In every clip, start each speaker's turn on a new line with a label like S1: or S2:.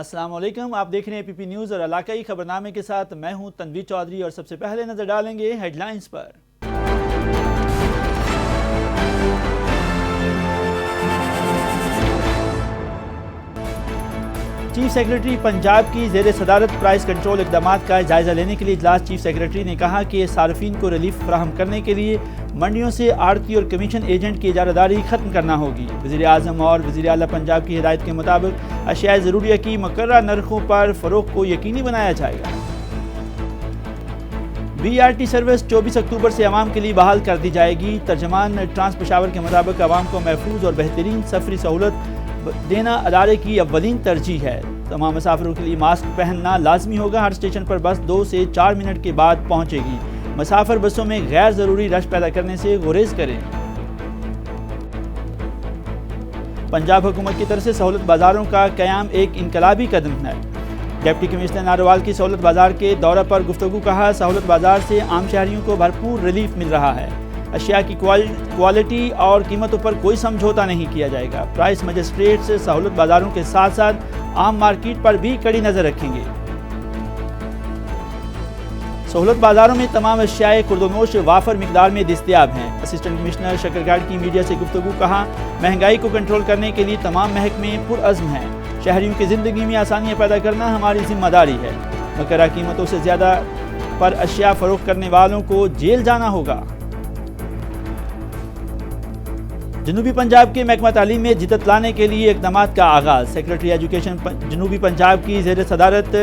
S1: السلام علیکم، آپ دیکھ رہے ہیں پی پی نیوز اور علاقائی خبرنامے کے ساتھ میں ہوں تنویر چودھری، اور سب سے پہلے نظر ڈالیں گے ہیڈ لائنز پر۔ چیف سیکرٹری پنجاب کی زیر صدارت پرائس کنٹرول اقدامات کا جائزہ لینے کے لیے اجلاس۔ چیف سیکرٹری نے کہا کہ صارفین کو ریلیف فراہم کرنے کے لیے منڈیوں سے آڑتی اور کمیشن ایجنٹ کی اجارہ داری ختم کرنا ہوگی۔ وزیر اعظم اور وزیر اعلیٰ پنجاب کی ہدایت کے مطابق اشیاء ضروریہ کی مقررہ نرخوں پر فروخت کو یقینی بنایا جائے گا۔ بی آر ٹی سروس 24 اکتوبر سے عوام کے لیے بحال کر دی جائے گی۔ ترجمان ٹرانس پشاور کے مطابق عوام کو محفوظ اور بہترین سفری سہولت دینا ادارے کی اولین ترجیح ہے۔ تمام مسافروں کے لیے ماسک پہننا لازمی ہوگا۔ ہر اسٹیشن پر بس 2 سے 4 منٹ کے بعد پہنچے گی۔ مسافر بسوں میں غیر ضروری رش پیدا کرنے سے گریز کریں۔ پنجاب حکومت کی طرف سے سہولت بازاروں کا قیام ایک انقلابی قدم ہے۔ ڈپٹی کمشنر ناروال کی سہولت بازار کے دورہ پر گفتگو۔ کہا سہولت بازار سے عام شہریوں کو بھرپور ریلیف مل رہا ہے۔ اشیاء کی کوالٹی اور قیمتوں پر کوئی سمجھوتا نہیں کیا جائے گا۔ پرائس مجسٹریٹس سہولت بازاروں کے ساتھ ساتھ عام مارکیٹ پر بھی کڑی نظر رکھیں گے۔ سہولت بازاروں میں تمام اشیاء خوردونوش وافر مقدار میں دستیاب ہیں۔ اسسٹنٹ کمشنر شکرگڑھ کی میڈیا سے گفتگو۔ کہا مہنگائی کو کنٹرول کرنے کے لیے تمام محکمے پرعزم ہیں۔ شہریوں کی زندگی میں آسانیاں پیدا کرنا ہماری ذمہ داری ہے۔ مقررہ قیمتوں سے زیادہ پر اشیاء فروخت کرنے والوں کو جیل جانا ہوگا۔ جنوبی پنجاب کے محکمہ تعلیم میں جدت لانے کے لیے اقدامات کا آغاز۔ سیکرٹری ایجوکیشن جنوبی پنجاب کی زیر صدارت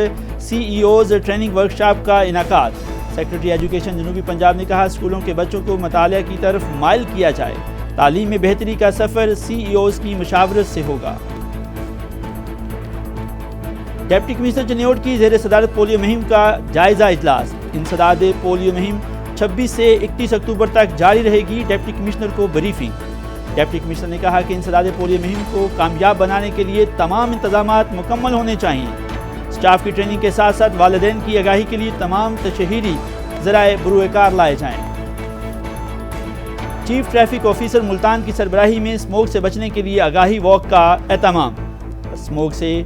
S1: سی ای اوز ٹریننگ ورکشاپ کا انعقاد۔ سیکرٹری ایجوکیشن جنوبی پنجاب نے کہا اسکولوں کے بچوں کو مطالعہ کی طرف مائل کیا جائے۔ تعلیم میں بہتری کا سفر سی ای اوز کی مشاورت سے ہوگا۔ ڈپٹی کمشنر چنیوٹ کی زیر صدارت پولیو مہم کا جائزہ اجلاس۔ انسداد پولیو مہم 26 سے 31 اکتوبر تک جاری رہے گی۔ ڈپٹی کمشنر کو بریفنگ۔ ڈپٹی کمشنر نے کہا کہ انسداد پولیو مہم کو کامیاب بنانے کے لیے تمام انتظامات مکمل ہونے چاہیے۔ سٹاف کی ٹریننگ کے ساتھ ساتھ والدین کی آگاہی کے لیے تمام تشہیری ذرائع بروئے کار لائے جائیں۔ چیف ٹریفک آفیسر ملتان کی سربراہی میں اسموگ سے بچنے کے لیے آگاہی واک کا اہتمام۔ اسموگ سے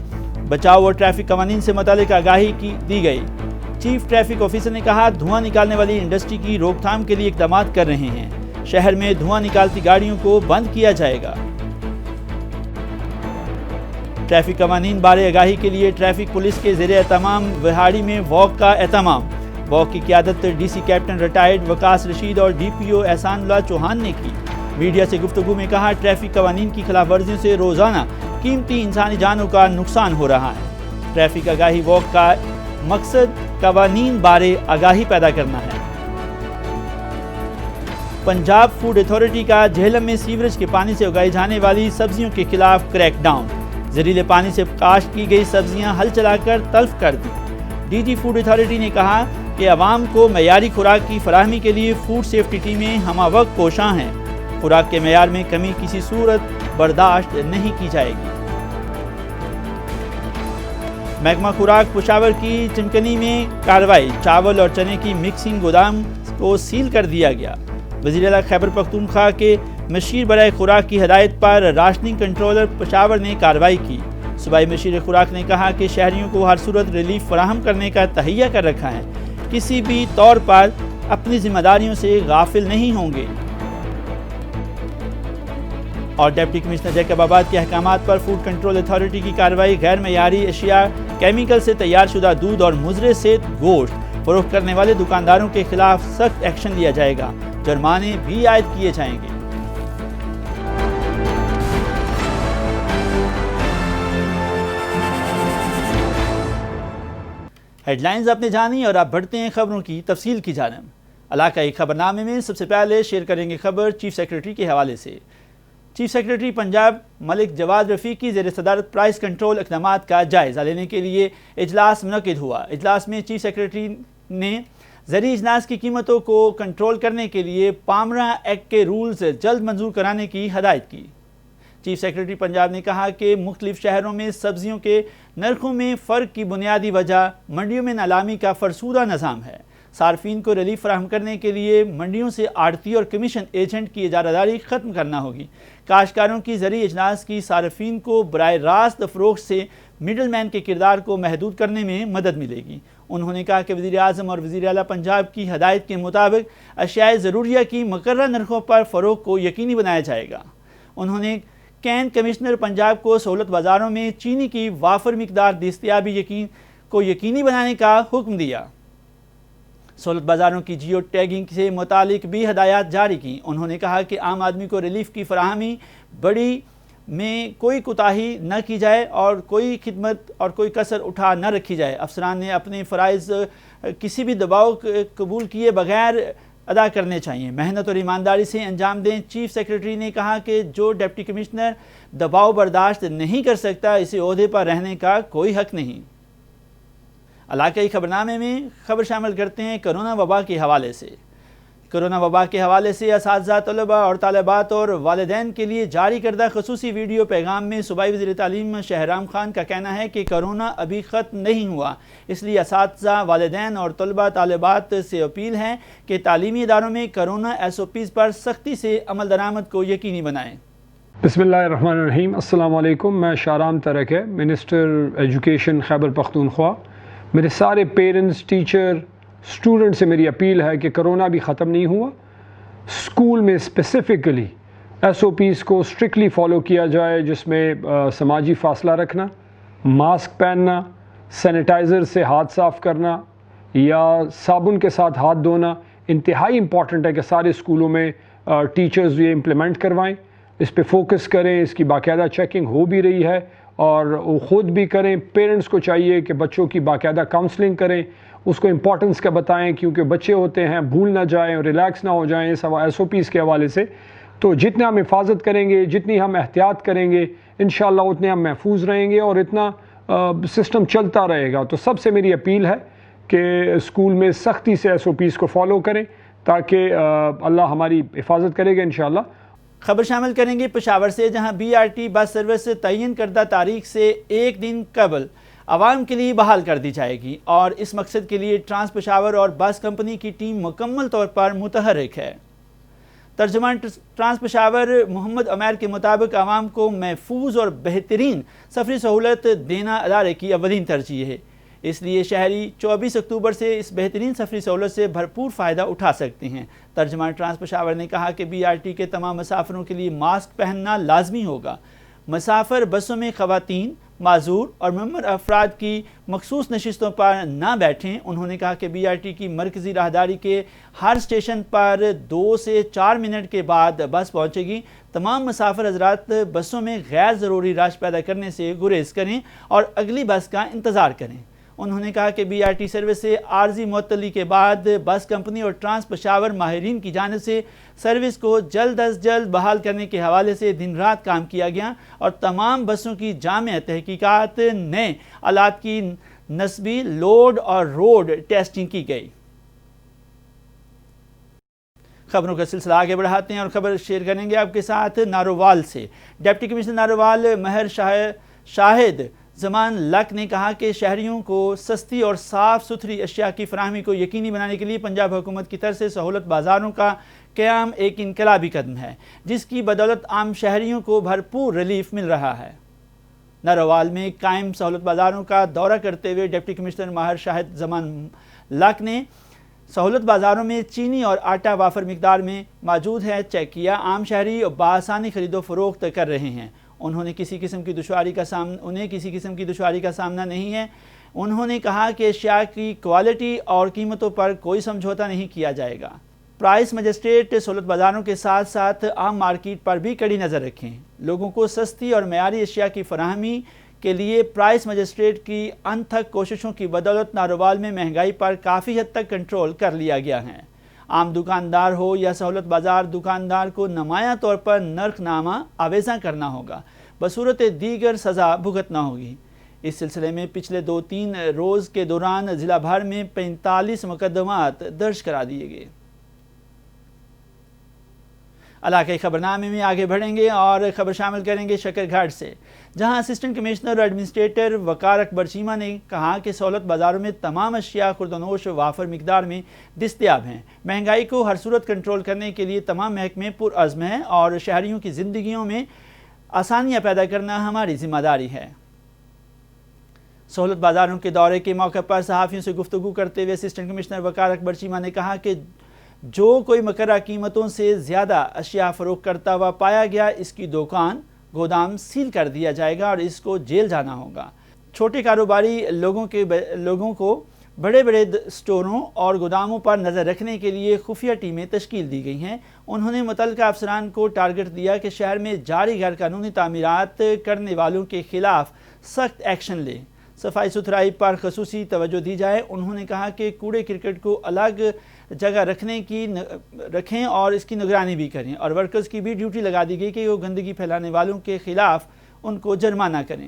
S1: بچاؤ اور ٹریفک قوانین سے متعلق آگاہی دی گئی۔ چیف ٹریفک آفیسر نے کہا دھواں نکالنے والی انڈسٹری کی روک تھام کے لیے اقدامات کر رہے ہیں۔ شہر میں دھواں نکالتی گاڑیوں کو بند کیا جائے گا۔ ٹریفک قوانین بارے آگاہی کے لیے ٹریفک پولیس کے زیر اہتمام وہاڑی میں واک کا اہتمام۔ واک کی قیادت ڈی سی کیپٹن ریٹائرڈ وکاس رشید اور ڈی پی او احسان اللہ چوہان نے کی۔ میڈیا سے گفتگو میں کہا ٹریفک قوانین کی خلاف ورزیوں سے روزانہ قیمتی انسانی جانوں کا نقصان ہو رہا ہے۔ ٹریفک آگاہی واک کا مقصد قوانین بارے آگاہی پیدا کرنا ہے۔ پنجاب فوڈ اتھارٹی کا جہلم میں سیوریج کے پانی سے اگائی جانے والی سبزیوں کے خلاف کریک ڈاؤن۔ زہریلے پانی سے کاشت کی گئی سبزیاں ہل چلا کر تلف کر دی۔ ڈی جی فوڈ اتھارٹی نے کہا کہ عوام کو معیاری خوراک کی فراہمی کے لیے فوڈ سیفٹی ٹیمیں ہمہ وقت کوشاں ہیں۔ خوراک کے معیار میں کمی کسی صورت برداشت نہیں کی جائے گی۔ محکمہ خوراک پشاور کی چمکنی میں کارروائی۔ چاول اور چنے کی مکسنگ گودام کو سیل کر دیا گیا۔ وزیر اعلیٰ خیبر پختونخوا کے مشیر برائے خوراک کی ہدایت پر راشننگ کنٹرولر پشاور نے کارروائی کی۔ صوبائی مشیر خوراک نے کہا کہ شہریوں کو ہر صورت ریلیف فراہم کرنے کا تہیہ کر رکھا ہے، کسی بھی طور پر اپنی ذمہ داریوں سے غافل نہیں ہوں گے۔ اور ڈپٹی کمشنر جیکب آباد کے احکامات پر فوڈ کنٹرول اتھارٹی کی کارروائی۔ غیر معیاری اشیاء، کیمیکل سے تیار شدہ دودھ اور مضر سے گوشت فروخت کرنے والے دکانداروں کے خلاف سخت ایکشن لیا جائے گا۔ جرمانے بھی عائد کیے جائیں گے۔ ہیڈ لائنز آپ نے جانی اور آپ بڑھتے ہیں خبروں کی تفصیل کی جانب۔ علاقائی خبرنامے میں سب سے پہلے شیئر کریں گے خبر چیف سیکرٹری کے حوالے سے۔ چیف سیکرٹری پنجاب ملک جواد رفیق کی زیر صدارت پرائس کنٹرول اقدامات کا جائزہ لینے کے لیے اجلاس منعقد ہوا۔ اجلاس میں چیف سیکرٹری نے زرعی اجناس کی قیمتوں کو کنٹرول کرنے کے لیے پامرا ایکٹ کے رولز جلد منظور کرانے کی ہدایت کی۔ چیف سیکرٹری پنجاب نے کہا کہ مختلف شہروں میں سبزیوں کے نرخوں میں فرق کی بنیادی وجہ منڈیوں میں نیلامی کا فرسودہ نظام ہے۔ صارفین کو ریلیف فراہم کرنے کے لیے منڈیوں سے آڑتی اور کمیشن ایجنٹ کی اجارہ داری ختم کرنا ہوگی۔ کاشتکاروں کی زرعی اجناس کی صارفین کو براہ راست فروخت سے مڈل مین کے کردار کو محدود کرنے میں مدد ملے گی۔ انہوں نے کہا کہ وزیر اعظم اور وزیر اعلیٰ پنجاب کی ہدایت کے مطابق اشیاء ضروریہ کی مقررہ نرخوں پر فروخت کو یقینی بنایا جائے گا۔ انہوں نے کین کمشنر پنجاب کو سہولت بازاروں میں چینی کی وافر مقدار دستیابی یقینی بنانے کا حکم دیا۔ سہولت بازاروں کی جیو ٹیگنگ سے متعلق بھی ہدایات جاری کی۔ انہوں نے کہا کہ عام آدمی کو ریلیف کی فراہمی بڑی میں کوئی کوتاہی نہ کی جائے اور کوئی خدمت اور کوئی کسر اٹھا نہ رکھی جائے۔ افسران نے اپنے فرائض کسی بھی دباؤ قبول کیے بغیر ادا کرنے چاہیے، محنت اور ایمانداری سے انجام دیں۔ چیف سیکرٹری نے کہا کہ جو ڈپٹی کمشنر دباؤ برداشت نہیں کر سکتا اسے عہدے پر رہنے کا کوئی حق نہیں۔ علاقائی خبرنامے میں خبر شامل کرتے ہیں کرونا وبا کے حوالے سے۔ کرونا وبا کے حوالے سے اساتذہ، طلباء اور طالبات اور والدین کے لیے جاری کردہ خصوصی ویڈیو پیغام میں صوبائی وزیر تعلیم شہرام خان کا کہنا ہے کہ کرونا ابھی ختم نہیں ہوا، اس لیے اساتذہ، والدین اور طلباء طالبات سے اپیل ہے کہ تعلیمی اداروں میں کرونا SOPs پر سختی سے عمل درآمد کو یقینی بنائیں۔
S2: بسم اللہ الرحمن الرحیم۔ السلام علیکم، میں شہرام ترک ہے، منسٹر ایجوکیشن خیبر پختونخوا۔ میرے سارے پیرنٹس، ٹیچر، اسٹوڈنٹ سے میری اپیل ہے کہ کرونا بھی ختم نہیں ہوا، اسکول میں اسپیسیفکلی SOPs کو اسٹرکٹلی فالو کیا جائے، جس میں سماجی فاصلہ رکھنا، ماسک پہننا، سینیٹائزر سے ہاتھ صاف کرنا یا صابن کے ساتھ ہاتھ دھونا انتہائی امپورٹنٹ ہے کہ سارے اسکولوں میں ٹیچرز یہ امپلیمنٹ کروائیں، اس پہ فوکس کریں، اس کی باقاعدہ چیکنگ ہو بھی رہی ہے اور وہ خود بھی کریں۔ پیرنٹس کو چاہیے کہ بچوں کی باقاعدہ کاؤنسلنگ کریں، اس کو امپورٹنس کا بتائیں، کیونکہ بچے ہوتے ہیں بھول نہ جائیں، ریلیکس نہ ہو جائیں SOPs کے حوالے سے۔ تو جتنا ہم حفاظت کریں گے، جتنی ہم احتیاط کریں گے، انشاءاللہ اتنے ہم محفوظ رہیں گے اور اتنا سسٹم چلتا رہے گا۔ تو سب سے میری اپیل ہے کہ اسکول میں سختی سے SOPs کو فالو کریں تاکہ اللہ ہماری حفاظت کرے گا انشاءاللہ۔
S1: خبر شامل کریں گے پشاور سے، جہاں BRT بس سروس تعین کردہ تاریخ سے ایک دن قبل عوام کے لیے بحال کر دی جائے گی اور اس مقصد کے لیے ٹرانس پشاور اور بس کمپنی کی ٹیم مکمل طور پر متحرک ہے۔ ترجمان ٹرانس پشاور محمد عمیر کے مطابق عوام کو محفوظ اور بہترین سفری سہولت دینا ادارے کی اولین ترجیح ہے، اس لیے شہری 24 اکتوبر سے اس بہترین سفری سہولت سے بھرپور فائدہ اٹھا سکتے ہیں۔ ترجمان ٹرانس پشاور نے کہا کہ BRT کے تمام مسافروں کے لیے ماسک پہننا لازمی ہوگا۔ مسافر بسوں میں خواتین، معذور اور ممبر افراد کی مخصوص نشستوں پر نہ بیٹھیں۔ انہوں نے کہا کہ BRT کی مرکزی راہداری کے ہر اسٹیشن پر 2 سے 4 منٹ کے بعد بس پہنچے گی۔ تمام مسافر حضرات بسوں میں غیر ضروری رش پیدا کرنے سے گریز کریں اور اگلی بس کا انتظار کریں۔ انہوں نے کہا کہ BRT سروس سے عارضی معطلی کے بعد بس کمپنی اور ٹرانس پشاور ماہرین کی جانب سے سروس کو جلد از جلد بحال کرنے کے حوالے سے دن رات کام کیا گیا اور تمام بسوں کی جامع تحقیقات، نئے آلات کی نسبی، لوڈ اور روڈ ٹیسٹنگ کی گئی۔ خبروں کا سلسلہ آگے بڑھاتے ہیں اور خبر شیئر کریں گے آپ کے ساتھ نارووال سے۔ ڈپٹی کمشنر نارووال مہر شاہد زمان لک نے کہا کہ شہریوں کو سستی اور صاف ستھری اشیاء کی فراہمی کو یقینی بنانے کے لیے پنجاب حکومت کی طرف سے سہولت بازاروں کا قیام ایک انقلابی قدم ہے، جس کی بدولت عام شہریوں کو بھرپور ریلیف مل رہا ہے۔ نارووال میں قائم سہولت بازاروں کا دورہ کرتے ہوئے ڈپٹی کمشنر ماہر شاہد زمان لک نے سہولت بازاروں میں چینی اور آٹا وافر مقدار میں موجود ہے چیک کیا۔ عام شہری بآسانی خرید و فروخت کر رہے ہیں، انہیں کسی قسم کی دشواری کا سامنا نہیں ہے۔ انہوں نے کہا کہ اشیاء کی کوالٹی اور قیمتوں پر کوئی سمجھوتہ نہیں کیا جائے گا۔ پرائس مجسٹریٹ سہولت بازاروں کے ساتھ ساتھ عام مارکیٹ پر بھی کڑی نظر رکھیں۔ لوگوں کو سستی اور معیاری اشیاء کی فراہمی کے لیے پرائس مجسٹریٹ کی انتھک کوششوں کی بدولت نارووال میں مہنگائی پر کافی حد تک کنٹرول کر لیا گیا ہے۔ عام دکاندار ہو یا سہولت بازار دکاندار کو نمایاں طور پر نرخ نامہ آویزاں کرنا ہوگا، بصورت دیگر سزا بھگتنا ہوگی۔ اس سلسلے میں پچھلے 2-3 روز کے دوران ضلع بھر میں 45 مقدمات درج کرا دیے گئے۔ علاقائی خبرنامے میں آگے بڑھیں گے اور خبر شامل کریں گے شکر گھاٹ سے، جہاں اسسٹنٹ کمشنر اور ایڈمنسٹریٹر وقار اکبر چیمہ نے کہا کہ سہولت بازاروں میں تمام اشیاء خوردونوش وافر مقدار میں دستیاب ہیں۔ مہنگائی کو ہر صورت کنٹرول کرنے کے لیے تمام محکمے پرعزم ہیں اور شہریوں کی زندگیوں میں آسانیاں پیدا کرنا ہماری ذمہ داری ہے۔ سہولت بازاروں کے دورے کے موقع پر صحافیوں سے گفتگو کرتے ہوئے اسسٹنٹ کمشنر وقار اکبر چیمہ نے کہا کہ جو کوئی مقررہ قیمتوں سے زیادہ اشیاء فروخت کرتا ہوا پایا گیا، اس کی دکان گودام سیل کر دیا جائے گا اور اس کو جیل جانا ہوگا۔ چھوٹے کاروباری لوگوں کو بڑے بڑے سٹوروں اور گوداموں پر نظر رکھنے کے لیے خفیہ ٹیمیں تشکیل دی گئی ہیں۔ انہوں نے متعلقہ افسران کو ٹارگٹ دیا کہ شہر میں جاری غیر قانونی تعمیرات کرنے والوں کے خلاف سخت ایکشن لیں، صفائی ستھرائی پر خصوصی توجہ دی جائے۔ انہوں نے کہا کہ کوڑے کرکٹ کو الگ جگہ رکھیں اور اس کی نگرانی بھی کریں، اور ورکرز کی بھی ڈیوٹی لگا دی گئی کہ وہ گندگی پھیلانے والوں کے خلاف ان کو جرمانہ کریں۔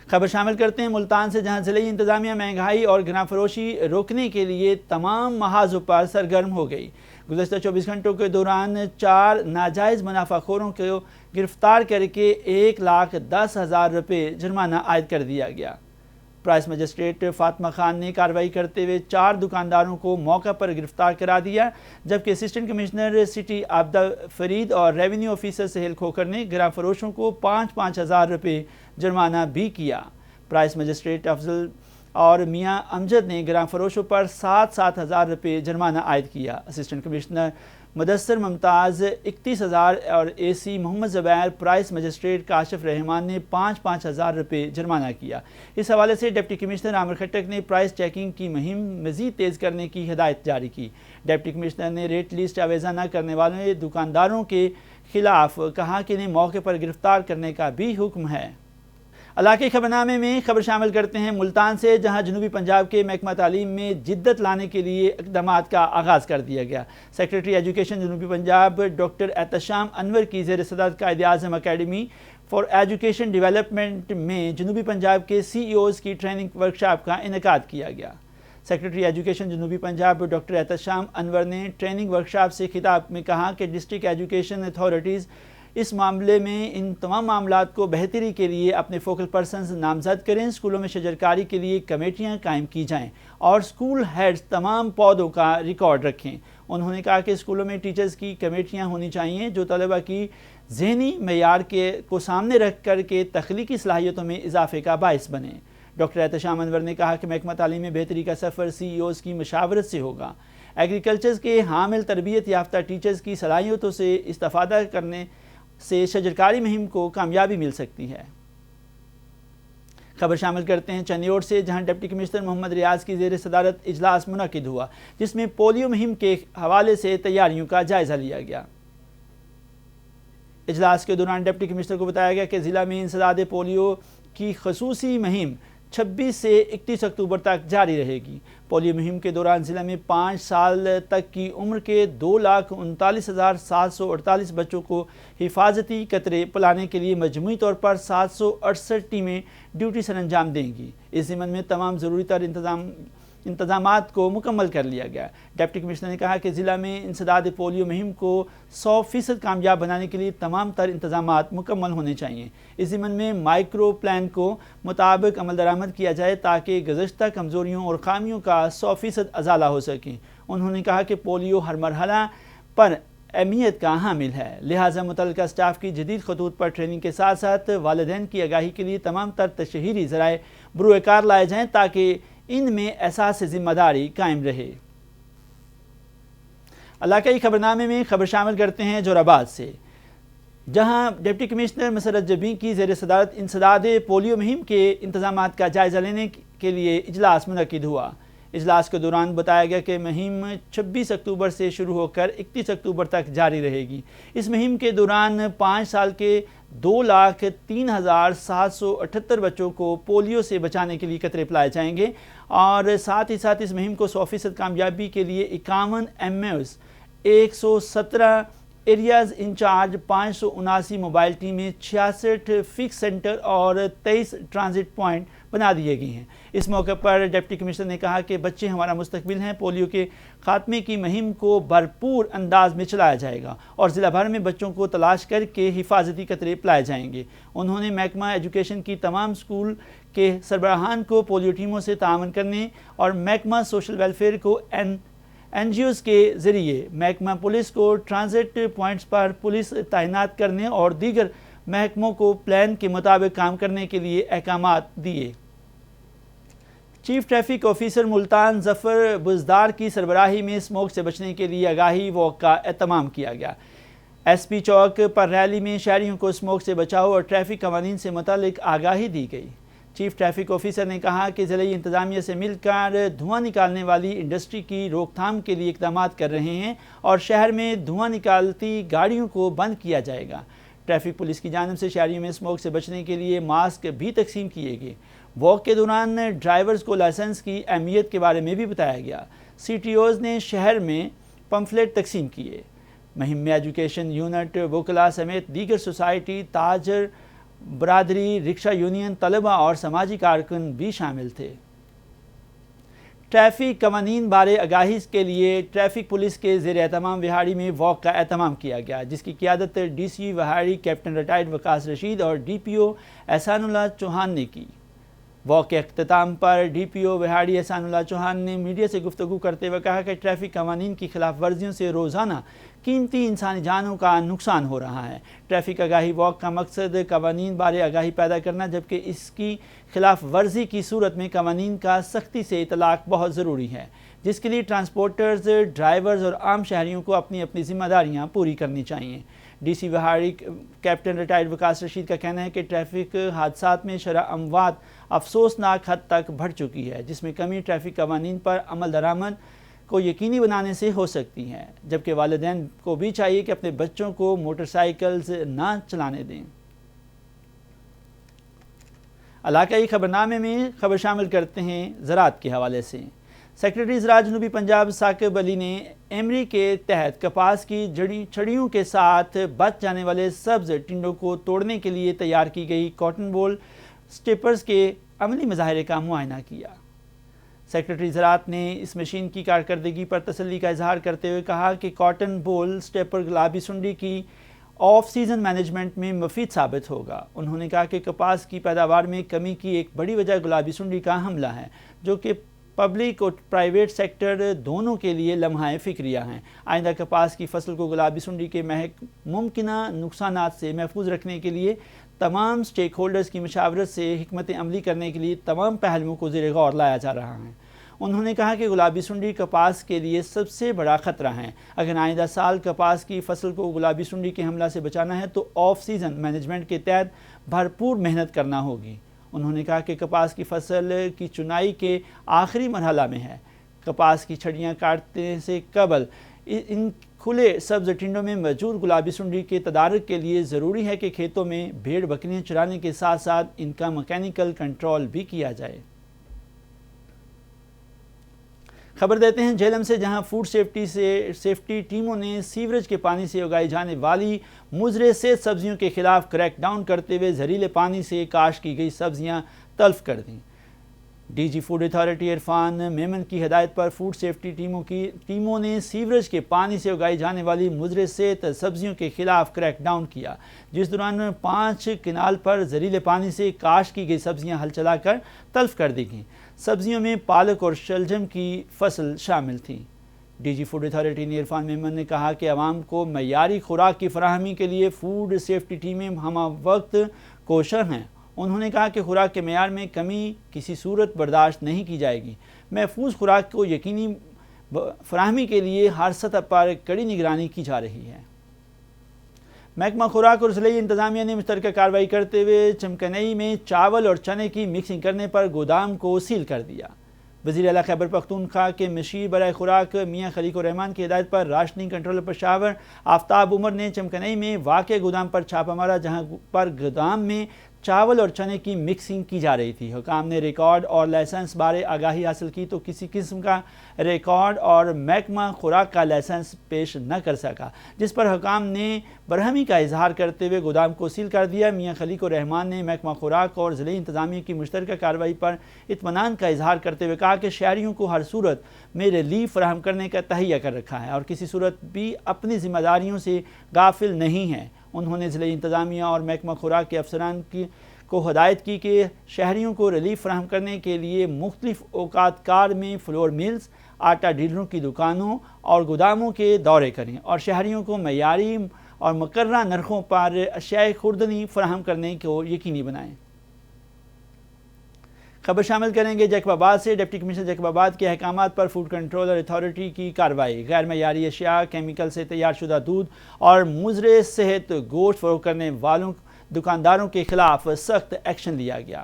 S1: خبر شامل کرتے ہیں ملتان سے، جہاں ضلعی انتظامیہ مہنگائی اور گراں فروشی روکنے کے لیے تمام محاذوں پر سرگرم ہو گئی۔ گزشتہ 24 گھنٹوں کے دوران 4 ناجائز منافع خوروں کو گرفتار کر کے 1,10,000 روپے جرمانہ عائد کر دیا گیا۔ پرائس مجسٹریٹ فاطمہ خان نے کارروائی کرتے ہوئے 4 دکانداروں کو موقع پر گرفتار کرا دیا، جبکہ assistant commissioner city Abida Farid اور ریونیو آفیسر سہیل کھوکھر نے گراں فروشوں کو 5,000 روپے جرمانہ بھی کیا۔ پرائس مجسٹریٹ افضل اور میاں امجد نے گراں فروشوں پر 7,000 روپے جرمانہ عائد کیا۔ اسسٹنٹ کمشنر مدثر ممتاز 31,000 اور اے سی محمد زبیر پرائس مجسٹریٹ کاشف رحمان نے 5,000 روپے جرمانہ کیا۔ اس حوالے سے ڈپٹی کمشنر عامر کھٹک نے پرائس چیکنگ کی مہم مزید تیز کرنے کی ہدایت جاری کی۔ ڈپٹی کمشنر نے ریٹ لسٹ آویزہ نہ کرنے والے دکانداروں کے خلاف کہا کہ انہیں موقع پر گرفتار کرنے کا بھی حکم ہے۔ علاقائی خبرنامے میں خبر شامل کرتے ہیں ملتان سے، جہاں جنوبی پنجاب کے محکمہ تعلیم میں جدت لانے کے لیے اقدامات کا آغاز کر دیا گیا۔ سیکریٹری ایجوکیشن جنوبی پنجاب ڈاکٹر احتشام انور کی زیر صدارت Quaid Azam academy for education development میں جنوبی پنجاب کے سی ای اوز کی ٹریننگ ورکشاپ کا انعقاد کیا گیا۔ سیکریٹری ایجوکیشن جنوبی پنجاب ڈاکٹر احتشام انور نے ٹریننگ ورکشاپ سے خطاب میں کہا کہ ڈسٹرکٹ ایجوکیشن اتھارٹیز اس معاملے میں ان تمام معاملات کو بہتری کے لیے اپنے فوکل پرسنز نامزد کریں، اسکولوں میں شجرکاری کے لیے کمیٹیاں قائم کی جائیں اور اسکول ہیڈز تمام پودوں کا ریکارڈ رکھیں۔ انہوں نے کہا کہ اسکولوں میں ٹیچرز کی کمیٹیاں ہونی چاہیے جو طلبہ کی ذہنی معیار کو سامنے رکھ کر کے تخلیقی صلاحیتوں میں اضافے کا باعث بنیں۔ ڈاکٹر احتشام انور نے کہا کہ محکمہ تعلیم میں بہتری کا سفر سی ای اوز کی مشاورت سے ہوگا۔ ایگریکلچر کے حامل تربیت یافتہ ٹیچرز کی صلاحیتوں سے استفادہ کرنے سے شجرکاری مہم کو کامیابی مل سکتی ہے۔ خبر شامل کرتے ہیں چنیوڑ سے، جہاں ڈپٹی کمشنر محمد ریاض کی زیر صدارت اجلاس منعقد ہوا، جس میں پولیو مہم کے حوالے سے تیاریوں کا جائزہ لیا گیا۔ اجلاس کے دوران ڈپٹی کمشنر کو بتایا گیا کہ ضلع میں انسداد پولیو کی خصوصی مہم 26 سے 31 اکتوبر تک جاری رہے گی۔ پولیو مہم کے دوران ضلع میں 5 سال تک کی عمر کے 2,39,748 بچوں کو حفاظتی قطرے پلانے کے لیے مجموعی طور پر 768 ٹیمیں ڈیوٹی سر انجام دیں گی۔ اس ضمن میں تمام ضروری تر انتظامات کو مکمل کر لیا گیا۔ ڈپٹی کمشنر نے کہا کہ ضلع میں انسداد پولیو مہم کو 100% کامیاب بنانے کے لیے تمام تر انتظامات مکمل ہونے چاہیے۔ اس ضمن میں مائکرو پلان کو مطابق عمل درآمد کیا جائے تاکہ گزشتہ کمزوریوں اور خامیوں کا 100% ازالہ ہو سکے۔ انہوں نے کہا کہ پولیو ہر مرحلہ پر اہمیت کا حامل ہے، لہٰذا متعلقہ سٹاف کی جدید خطوط پر ٹریننگ کے ساتھ ساتھ والدین کی آگاہی کے لیے تمام تر تشہیری ذرائع بروئے کار لائے جائیں تاکہ ان میں احساس ذمہ داری قائم رہے۔ علاقائی خبرنامے میں خبر شامل کرتے ہیں جور آباد سے، جہاں ڈپٹی کمشنر مسرت جبیں کی زیر صدارت انسداد پولیو مہم کے انتظامات کا جائزہ لینے کے لیے اجلاس منعقد ہوا۔ اجلاس کے دوران بتایا گیا کہ مہم 26 اکتوبر سے شروع ہو کر 31 اکتوبر تک جاری رہے گی۔ اس مہم کے دوران 5 سال کے 2,03,778 بچوں کو پولیو سے بچانے کے لیے قطرے پلائے جائیں گے، اور ساتھ ہی ساتھ اس مہم کو 100% کامیابی کے لیے 51 MOs، 117 ایریاز انچارج، 579 موبائل ٹیمیں، 66 فکس سینٹر اور 23 ٹرانزٹ پوائنٹ بنا دیے گئے ہیں۔ اس موقع پر ڈپٹی کمشنر نے کہا کہ بچے ہمارا مستقبل ہیں، پولیو کے خاتمے کی مہم کو بھرپور انداز میں چلایا جائے گا اور ضلع بھر میں بچوں کو تلاش کر کے حفاظتی قطرے پلائے جائیں گے۔ انہوں نے محکمہ ایجوکیشن کی تمام اسکول کے سربراہان کو پولیو ٹیموں سے تعاون کرنے اور محکمہ سوشل ویلفیئر کو این جی اوز کے ذریعے محکمہ پولیس کو ٹرانزٹ پوائنٹس پر پولیس تعینات کرنے اور دیگر محکموں کو پلان کے مطابق کام کرنے کے لیے احکامات دیے۔ چیف ٹریفک آفیسر ملتان ظفر بزدار کی سربراہی میں اسموک سے بچنے کے لیے آگاہی واک کا اہتمام کیا گیا۔ ایس پی چوک پر ریلی میں شہریوں کو اسموک سے بچاؤ اور ٹریفک قوانین سے متعلق آگاہی دی گئی۔ چیف ٹریفک آفیسر نے کہا کہ ضلعی انتظامیہ سے مل کر دھواں نکالنے والی انڈسٹری کی روک تھام کے لیے اقدامات کر رہے ہیں اور شہر میں دھواں نکالتی گاڑیوں کو بند کیا جائے گا۔ ٹریفک پولیس کی جانب سے شہریوں میں اسموک سے بچنے کے لیے ماسک بھی تقسیم کیے گئے۔ واک کے دوران ڈرائیورز کو لائسنس کی اہمیت کے بارے میں بھی بتایا گیا۔ سی ٹی اوز نے شہر میں پمفلیٹ تقسیم کیے۔ مہم میں ایجوکیشن یونٹ، وکلاء سمیت دیگر سوسائٹی، تاجر برادری، رکشہ یونین، طلبہ اور سماجی کارکن بھی شامل تھے۔ ٹریفک قوانین بارے آگاہی کے لیے ٹریفک پولیس کے زیر اہتمام وہاڑی میں واک کا اہتمام کیا گیا، جس کی قیادت D C Vehari captain retired Waqas Rashid اور ڈی پی او احسان اللہ چوہان نے کی۔ واک کے اختتام پر ڈی پی او وہاڑی احسان اللہ چوہان نے میڈیا سے گفتگو کرتے ہوئے کہا کہ ٹریفک قوانین کی خلاف ورزیوں سے روزانہ قیمتی انسانی جانوں کا نقصان ہو رہا ہے۔ ٹریفک آگاہی واک کا مقصد قوانین بارے آگاہی پیدا کرنا، جبکہ اس کی خلاف ورزی کی صورت میں قوانین کا سختی سے اطلاق بہت ضروری ہے، جس کے لیے ٹرانسپورٹرز، ڈرائیورز اور عام شہریوں کو اپنی اپنی ذمہ داریاں پوری کرنی چاہیے۔ D C Vehari captain retired Waqas Rashid کا کہنا ہے کہ ٹریفک حادثات میں شرح اموات افسوسناک حد تک بڑھ چکی ہے، جس میں کمی ٹریفک قوانین پر عمل درآمد کو یقینی بنانے سے ہو سکتی ہے، جبکہ والدین کو بھی چاہیے کہ اپنے بچوں کو موٹر سائیکلز نہ چلانے دیں۔ علاقائی خبرنامے میں خبر شامل کرتے ہیں زراعت کے حوالے سے۔ سیکرٹری زراعت جنوبی پنجاب ثاقب علی نے ایمری کے تحت کپاس کی چھڑیوں کے ساتھ بچ جانے والے سبز ٹنڈوں کو توڑنے کے لیے تیار کی گئی کاٹن بول سٹیپرز کے عملی مظاہرے کا معائنہ کیا۔ سیکرٹری زراعت نے اس مشین کی کارکردگی پر تسلی کا اظہار کرتے ہوئے کہا کہ کاٹن بول سٹیپر گلابی سنڈی کی آف سیزن مینجمنٹ میں مفید ثابت ہوگا۔ انہوں نے کہا کہ کپاس کی پیداوار میں کمی کی ایک بڑی وجہ گلابی سنڈی کا حملہ ہے، جو کہ پبلک اور پرائیویٹ سیکٹر دونوں کے لیے لمحہ فکریہ ہیں۔ آئندہ کپاس کی فصل کو گلابی سنڈی کے ممکنہ نقصانات سے محفوظ رکھنے کے لیے تمام سٹیک ہولڈرز کی مشاورت سے حکمت عملی کرنے کے لیے تمام پہلوؤں کو زیر غور لایا جا رہا ہے۔ انہوں نے کہا کہ گلابی سنڈی کپاس کے لیے سب سے بڑا خطرہ ہے۔ اگر آئندہ سال کپاس کی فصل کو گلابی سنڈی کے حملہ سے بچانا ہے تو آف سیزن مینجمنٹ کے تحت بھرپور محنت کرنا ہوگی۔ انہوں نے کہا کہ کپاس کی فصل کی چنائی کے آخری مرحلہ میں ہے۔ کپاس کی چھڑیاں کاٹنے سے قبل ان کھلے سبز ٹنڈوں میں موجود گلابی سنڈی کے تدارک کے لیے ضروری ہے کہ کھیتوں میں بھیڑ بکریاں چرانے کے ساتھ ساتھ ان کا میکینیکل کنٹرول بھی کیا جائے۔ خبر دیتے ہیں جہلم سے، جہاں فوڈ سیفٹی ٹیموں نے سیوریج کے پانی سے اگائی جانے والی مضر صحت سبزیوں کے خلاف کریک ڈاؤن کرتے ہوئے زہریلے پانی سے کاشت کی گئی سبزیاں تلف کر دیں۔ D G food authority Irfan Memon کی ہدایت پر فوڈ سیفٹی ٹیموں نے سیوریج کے پانی سے اگائی جانے والی مضر صحت سبزیوں کے خلاف کریک ڈاؤن کیا، جس دوران 5 کنال پر زہریلے پانی سے کاشت کی گئی سبزیاں ہل چلا کر تلف کر دی گئیں۔ سبزیوں میں پالک اور شلجم کی فصل شامل تھی۔ ڈی جی فوڈ اتھارٹی نے عرفان میمن نے کہا کہ عوام کو معیاری خوراک کی فراہمی کے لیے فوڈ سیفٹی ٹیمیں ہمہ وقت کوشاں ہیں۔ انہوں نے کہا کہ خوراک کے معیار میں کمی کسی صورت برداشت نہیں کی جائے گی۔ محفوظ خوراک کو یقینی فراہمی کے لیے ہر سطح پر کڑی نگرانی کی جا رہی ہے۔ محکمہ خوراک اور ضلعی انتظامیہ نے مشترکہ کارروائی کرتے ہوئے چمکنئی میں چاول اور چنے کی مکسنگ کرنے پر گودام کو سیل کر دیا۔ وزیر اعلیٰ خیبر پختونخوا کے مشیر برائے خوراک میاں خلیق الرحمان کی ہدایت پر راشننگ کنٹرولر پشاور آفتاب عمر نے چمکنئی میں واقع گودام پر چھاپہ مارا، جہاں پر گودام میں چاول اور چنے کی مکسنگ کی جا رہی تھی۔ حکام نے ریکارڈ اور لائسنس بارے آگاہی حاصل کی تو کسی قسم کا ریکارڈ اور محکمہ خوراک کا لائسنس پیش نہ کر سکا، جس پر حکام نے برہمی کا اظہار کرتے ہوئے گودام کو سیل کر دیا۔ میاں خلیق الرحمان نے محکمہ خوراک اور ضلعی انتظامیہ کی مشترکہ کارروائی پر اطمینان کا اظہار کرتے ہوئے کہا کہ شہریوں کو ہر صورت میں ریلیف فراہم کرنے کا تہیہ کر رکھا ہے اور کسی صورت بھی اپنی ذمہ داریوں سے غافل نہیں ہے۔ انہوں نے ضلعی انتظامیہ اور محکمہ خوراک کے افسران کو ہدایت کی کہ شہریوں کو ریلیف فراہم کرنے کے لیے مختلف اوقات کار میں فلور ملز، آٹا ڈیلروں کی دکانوں اور گوداموں کے دورے کریں اور شہریوں کو معیاری اور مقررہ نرخوں پر اشیاء خوردنی فراہم کرنے کو یقینی بنائیں۔ خبر شامل کریں گے جیکب آباد سے۔ ڈپٹی کمشنر جیکب آباد کے احکامات پر فوڈ کنٹرول اتھارٹی کی کارروائی۔ غیر معیاری اشیاء، کیمیکل سے تیار شدہ دودھ اور مضر صحت گوشت فروخت کرنے والوں دکانداروں کے خلاف سخت ایکشن لیا گیا۔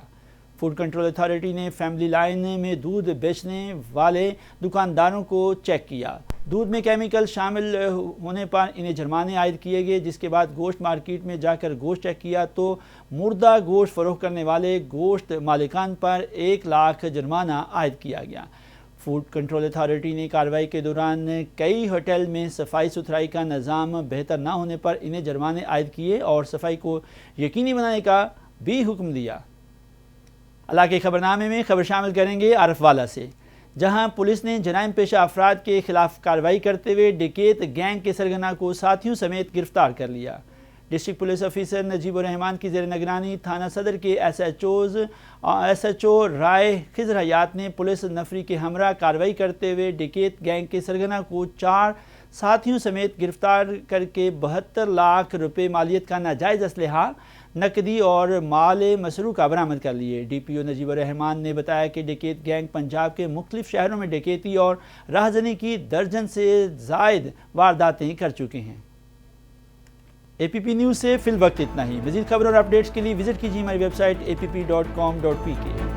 S1: فوڈ کنٹرول اتھارٹی نے فیملی لائن میں دودھ بیچنے والے دکانداروں کو چیک کیا۔ دودھ میں کیمیکل شامل ہونے پر انہیں جرمانے عائد کیے گئے، جس کے بعد گوشت مارکیٹ میں جا کر گوشت چیک کیا تو مردہ گوشت فروخت کرنے والے گوشت مالکان پر 1 لاکھ جرمانہ عائد کیا گیا۔ فوڈ کنٹرول اتھارٹی نے کارروائی کے دوران کئی ہوٹل میں صفائی ستھرائی کا نظام بہتر نہ ہونے پر انہیں جرمانے عائد کیے اور صفائی کو یقینی بنانے کا بھی حکم دیا۔ علاقے خبرنامے میں خبر شامل کریں گے عارف والا سے، جہاں پولیس نے جرائم پیشہ افراد کے خلاف کارروائی کرتے ہوئے ڈکیت گینگ کے سرگنا کو ساتھیوں سمیت گرفتار کر لیا۔ ڈسٹرکٹ پولیس آفیسر نجیب الرحمان کی زیر نگرانی تھانہ صدر کے ایس ایچ او رائے خضر حیات نے پولیس نفری کے ہمراہ کارروائی کرتے ہوئے ڈکیت گینگ کے سرگنا کو 4 ساتھیوں سمیت گرفتار کر کے 72 لاکھ روپے مالیت کا ناجائز اسلحہ، نقدی اور مال مسروقہ کا برآمد کر لیے۔ ڈی پی او نجیب الرحمان نے بتایا کہ ڈکیت گینگ پنجاب کے مختلف شہروں میں ڈکیتی اور راہزنی کی درجن سے زائد وارداتیں کر چکے ہیں۔ اے پی پی نیوز سے فی الوقت اتنا ہی۔ مزید خبر اور اپڈیٹس کے لیے وزٹ کیجیے ہماری ویب سائٹ app.com.pk۔